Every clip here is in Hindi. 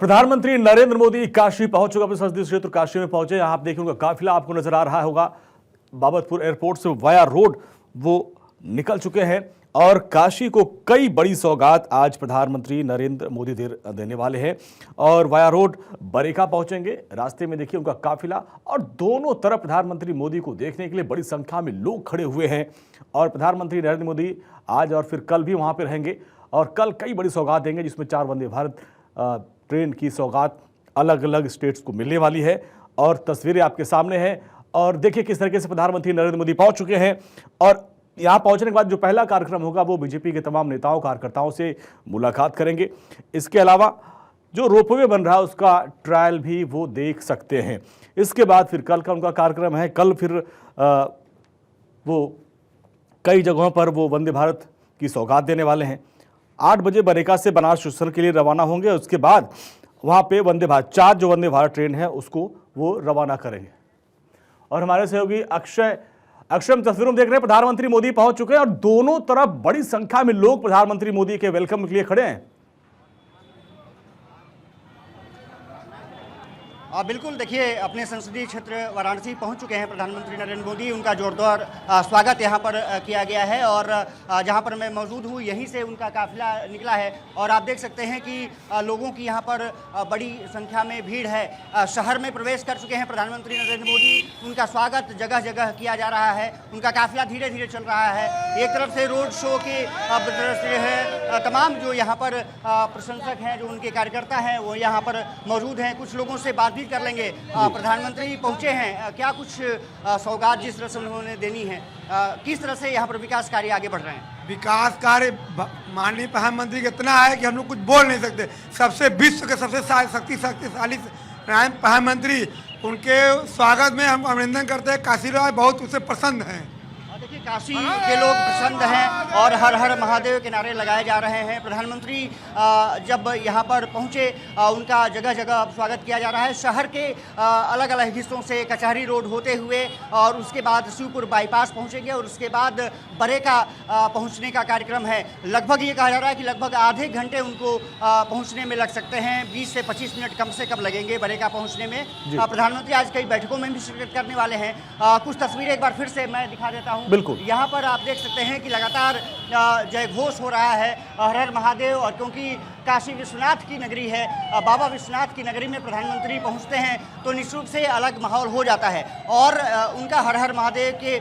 प्रधानमंत्री नरेंद्र मोदी काशी पहुंच चुके, अपने संसदीय क्षेत्र काशी में पहुंचे। यहां आप देखें उनका काफिला आपको नजर आ रहा होगा। बाबतपुर एयरपोर्ट से वाया रोड वो निकल चुके हैं और काशी को कई बड़ी सौगात आज प्रधानमंत्री नरेंद्र मोदी देने वाले हैं और वाया रोड बरेका पहुंचेंगे। रास्ते में देखिए उनका काफिला और दोनों तरफ प्रधानमंत्री मोदी को देखने के लिए बड़ी संख्या में लोग खड़े हुए हैं और प्रधानमंत्री नरेंद्र मोदी आज और फिर कल भी वहां पर रहेंगे और कल कई बड़ी सौगात देंगे, जिसमें 4 वंदे भारत ट्रेन की सौगात अलग अलग स्टेट्स को मिलने वाली है और तस्वीरें आपके सामने हैं। और देखिए किस तरीके से प्रधानमंत्री नरेंद्र मोदी पहुंच चुके हैं और यहां पहुंचने के बाद जो पहला कार्यक्रम होगा वो बीजेपी के तमाम नेताओं कार्यकर्ताओं से मुलाकात करेंगे। इसके अलावा जो रोपवे बन रहा है उसका ट्रायल भी वो देख सकते हैं। इसके बाद फिर कल का उनका कार्यक्रम है। कल फिर वो कई जगहों पर वो वंदे भारत की सौगात देने वाले हैं। 8 बजे बरेका से बनारस स्टेशन के लिए रवाना होंगे। उसके बाद वहां पे वंदे भारत 4 जो वंदे भारत ट्रेन है उसको वो रवाना करेंगे। और हमारे सहयोगी अक्षय हम तस्वीरों में देख रहे हैं प्रधानमंत्री मोदी पहुंच चुके हैं और दोनों तरफ बड़ी संख्या में लोग प्रधानमंत्री मोदी के वेलकम के लिए खड़े हैं। बिल्कुल, देखिए अपने संसदीय क्षेत्र वाराणसी पहुंच चुके हैं प्रधानमंत्री नरेंद्र मोदी। उनका जोरदार स्वागत यहां पर किया गया है और जहां पर मैं मौजूद हूं यहीं से उनका काफिला निकला है और आप देख सकते हैं कि लोगों की यहां पर बड़ी संख्या में भीड़ है। शहर में प्रवेश कर चुके हैं प्रधानमंत्री नरेंद्र मोदी। उनका स्वागत जगह जगह किया जा रहा है। उनका काफिला धीरे धीरे चल रहा है। एक तरफ से रोड शो के है, तमाम जो यहाँ पर प्रशंसक हैं, जो उनके कार्यकर्ता हैं, वो यहाँ पर मौजूद हैं। कुछ लोगों से बात कर लेंगे। प्रधानमंत्री पहुंचे हैं, क्या कुछ सौगात जिस तरह से उन्होंने देनी है, किस तरह से यहाँ पर विकास कार्य आगे बढ़ रहे हैं? विकास कार्य माननीय प्रधानमंत्री का इतना है कि हम लोग कुछ बोल नहीं सकते। सबसे विश्व के सबसे शक्तिशाली प्रधानमंत्री, उनके स्वागत में हम अभिनंदन करते हैं। काशी राय बहुत उससे प्रसन्न हैं। देखिए काशी के लोग प्रसन्न हैं और हर हर महादेव के नारे लगाए जा रहे हैं। प्रधानमंत्री जब यहाँ पर पहुँचे उनका जगह जगह स्वागत किया जा रहा है। शहर के अलग अलग हिस्सों से कचहरी रोड होते हुए और उसके बाद शिवपुर बाईपास पहुँचेंगे और उसके बाद बरेका पहुँचने का कार्यक्रम है। लगभग ये कहा जा रहा है कि लगभग आधे घंटे उनको पहुँचने में लग सकते हैं। 20 से 25 मिनट कम से कम लगेंगे बरेका पहुँचने में। प्रधानमंत्री आज कई बैठकों में भी शिरकत करने वाले हैं। कुछ तस्वीरें एक बार फिर से मैं दिखा देता हूँ। बिल्कुल, यहाँ पर आप देख सकते हैं कि लगातार जय घोष हो रहा है, हर हर महादेव। और क्योंकि काशी विश्वनाथ की नगरी है, बाबा विश्वनाथ की नगरी में प्रधानमंत्री पहुँचते हैं तो निश्चित रूप से अलग माहौल हो जाता है और उनका हर हर महादेव के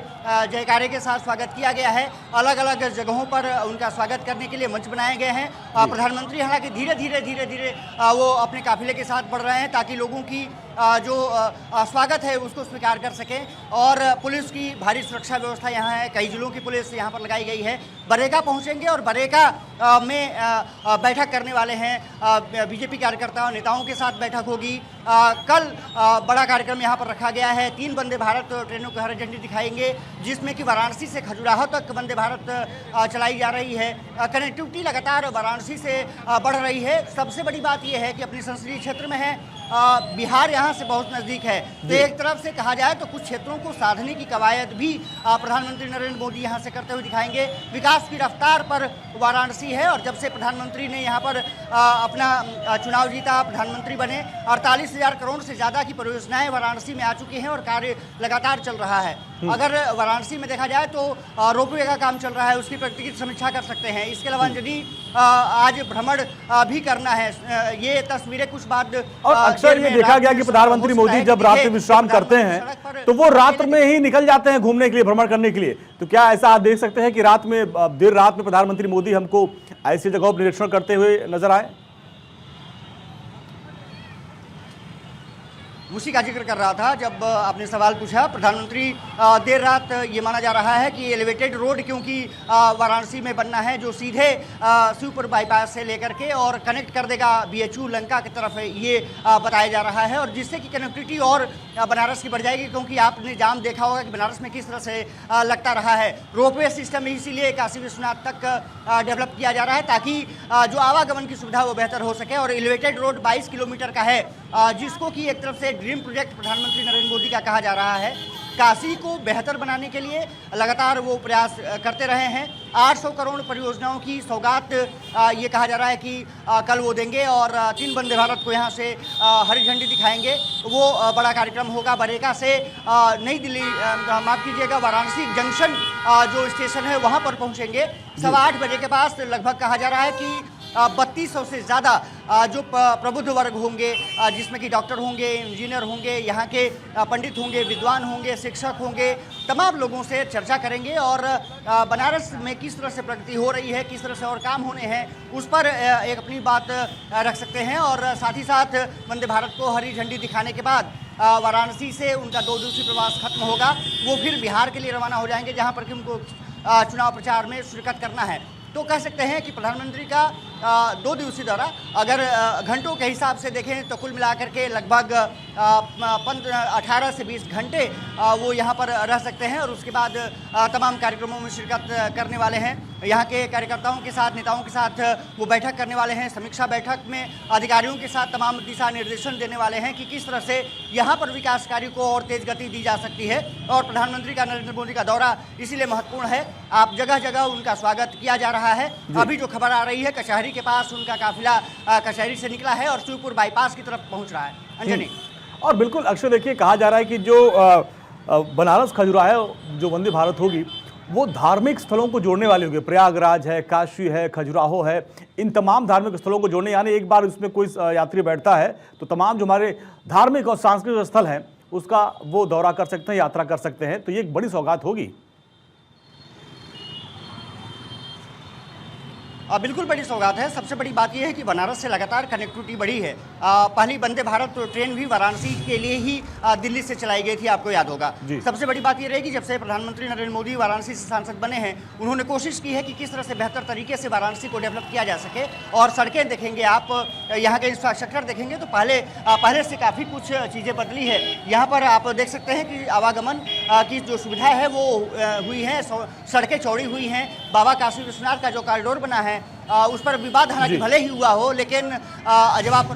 जयकारे के साथ स्वागत किया गया है। अलग अलग जगहों पर उनका स्वागत करने के लिए मंच बनाए गए हैं। प्रधानमंत्री हालांकि धीरे धीरे वो अपने काफिले के साथ बढ़ रहे हैं ताकि लोगों की जो स्वागत है उसको स्वीकार कर सकें। और पुलिस की भारी सुरक्षा व्यवस्था यहाँ है। कई जिलों की पुलिस यहाँ पर लगाई गई है। बरेका पहुँचेंगे और बरेका में बैठक करने वाले हैं। बीजेपी कार्यकर्ताओं नेताओं के साथ बैठक होगी। कल बड़ा कार्यक्रम यहाँ पर रखा गया है। 3 वंदे भारत ट्रेनों को हरी झंडी दिखाएंगे, जिसमें कि वाराणसी से खजुराहो तक वंदे भारत चलाई जा रही है। कनेक्टिविटी लगातार वाराणसी से बढ़ रही है। सबसे बड़ी बात यह है कि अपने संसदीय क्षेत्र में है, बिहार यहाँ से बहुत नज़दीक है। तो एक तरफ से कहा जाए तो कुछ क्षेत्रों को साधने की कवायद भी प्रधानमंत्री नरेंद्र मोदी यहाँ से करते हुए दिखाएंगे। विकास की रफ्तार पर वाराणसी है और जब से प्रधानमंत्री ने यहाँ पर अपना चुनाव जीता, प्रधानमंत्री बने, 48,000 करोड़ से ज़्यादा की परियोजनाएं वाराणसी में आ चुकी हैं और कार्य लगातार चल रहा है। अगर वाराणसी में देखा जाए तो रोपवे का काम चल रहा है, उसकी प्रगति की समीक्षा कर सकते हैं। इसके अलावा यदि आज भ्रमण भी करना है, ये तस्वीरें कुछ बाद और अक्सर ये देखा गया कि प्रधानमंत्री मोदी जब रात में विश्राम करते हैं तो वो रात में ही निकल जाते हैं घूमने के लिए, भ्रमण करने के लिए। तो क्या ऐसा आप देख सकते हैं कि रात में देर रात में प्रधानमंत्री मोदी हमको ऐसी जगहों पर निरीक्षण करते हुए नजर आए? उसी का जिक्र कर रहा था जब आपने सवाल पूछा। प्रधानमंत्री देर रात ये माना जा रहा है कि एलिवेटेड रोड क्योंकि वाराणसी में बनना है जो सीधे शिवपुर बाईपास से लेकर के और कनेक्ट कर देगा BHU लंका की तरफ, ये बताया जा रहा है और जिससे कि कनेक्टिविटी और बनारस की बढ़ जाएगी। क्योंकि आपने जाम देखा होगा कि बनारस में किस तरह से लगता रहा है। रोपवे सिस्टम इसीलिए काशी विश्वनाथ तक डेवलप किया जा रहा है ताकि जो आवागमन की सुविधा वो बेहतर हो सके। और एलिवेटेड रोड 22 किलोमीटर का है, जिसको कि एक तरफ से ड्रीम प्रोजेक्ट प्रधानमंत्री नरेंद्र मोदी का कहा जा रहा है। काशी को बेहतर बनाने के लिए लगातार वो प्रयास करते रहे हैं। 800 करोड़ परियोजनाओं की सौगात ये कहा जा रहा है कि कल वो देंगे और 3 वंदे भारत को यहाँ से हरी झंडी दिखाएंगे। वो बड़ा कार्यक्रम होगा। बरेगा से नई दिल्ली, माफ़ कीजिएगा, वाराणसी जंक्शन जो स्टेशन है वहाँ पर पहुँचेंगे 8:15 बजे के पास। लगभग कहा जा रहा है कि 3200 से ज़्यादा जो प्रबुद्ध वर्ग होंगे, जिसमें कि डॉक्टर होंगे, इंजीनियर होंगे, यहाँ के पंडित होंगे, विद्वान होंगे, शिक्षक होंगे, तमाम लोगों से चर्चा करेंगे और बनारस में किस तरह से प्रगति हो रही है, किस तरह से और काम होने हैं, उस पर एक अपनी बात रख सकते हैं। और साथ ही साथ वंदे भारत को हरी झंडी दिखाने के बाद वाराणसी से उनका 2 दिवसीय प्रवास खत्म होगा। वो फिर बिहार के लिए रवाना हो जाएंगे, जहाँ पर कि उनको चुनाव प्रचार में शिरकत करना है। तो कह सकते हैं कि प्रधानमंत्री का 2 दिवसीय दौरा अगर घंटों के हिसाब से देखें तो कुल मिलाकर के लगभग 18 से 20 घंटे वो यहाँ पर रह सकते हैं और उसके बाद तमाम कार्यक्रमों में शिरकत करने वाले हैं। यहाँ के कार्यकर्ताओं के साथ, नेताओं के साथ वो बैठक करने वाले हैं। समीक्षा बैठक में अधिकारियों के साथ तमाम दिशा निर्देशन देने वाले हैं कि किस तरह से यहाँ पर विकास कार्य को और तेज गति दी जा सकती है। और प्रधानमंत्री का, नरेंद्र मोदी का दौरा इसीलिए महत्वपूर्ण है। आप जगह जगह उनका स्वागत किया जा रहा है। अभी जो खबर आ रही है, कचहरी के पास उनका काफिला कचहरी से निकला है और शिवपुर बाईपास की तरफ पहुंच रहा है। अंजनी। और बिल्कुल अक्षय, देखिए कहा जा रहा है कि जो बनारस खजुराहो जो वंदे भारत होगी वो धार्मिक स्थलों को जोड़ने वाली होगी। प्रयागराज है, काशी है, खजुराहो है, इन तमाम धार्मिक स्थलों को जोड़ने, यानी एक बार उसमें कोई यात्री बैठता है तो तमाम जो हमारे धार्मिक और सांस्कृतिक स्थल हैं उसका वो दौरा कर सकते हैं, यात्रा कर सकते हैं। तो ये एक बड़ी सौगात होगी। बिल्कुल बड़ी सौगात है। सबसे बड़ी बात यह है कि बनारस से लगातार कनेक्टिविटी बढ़ी है। पहली वंदे भारत ट्रेन भी वाराणसी के लिए ही दिल्ली से चलाई गई थी, आपको याद होगा। सबसे बड़ी बात यह रहेगी, जब से प्रधानमंत्री नरेंद्र मोदी वाराणसी से सांसद बने हैं, उन्होंने कोशिश की है कि किस तरह से बेहतर तरीके से वाराणसी को डेवलप किया जा सके। और सड़कें देखेंगे आप, यहाँ के इंफ्रास्ट्रक्चर देखेंगे तो पहले से काफ़ी कुछ चीज़ें बदली है। यहाँ पर आप देख सकते हैं कि आवागमन की जो सुविधा है वो हुई है, सड़कें चौड़ी हुई हैं। बाबा काशी विश्वनाथ का जो कॉरिडोर बना है उस पर विवाद हालांकि भले ही हुआ हो, लेकिन जब आप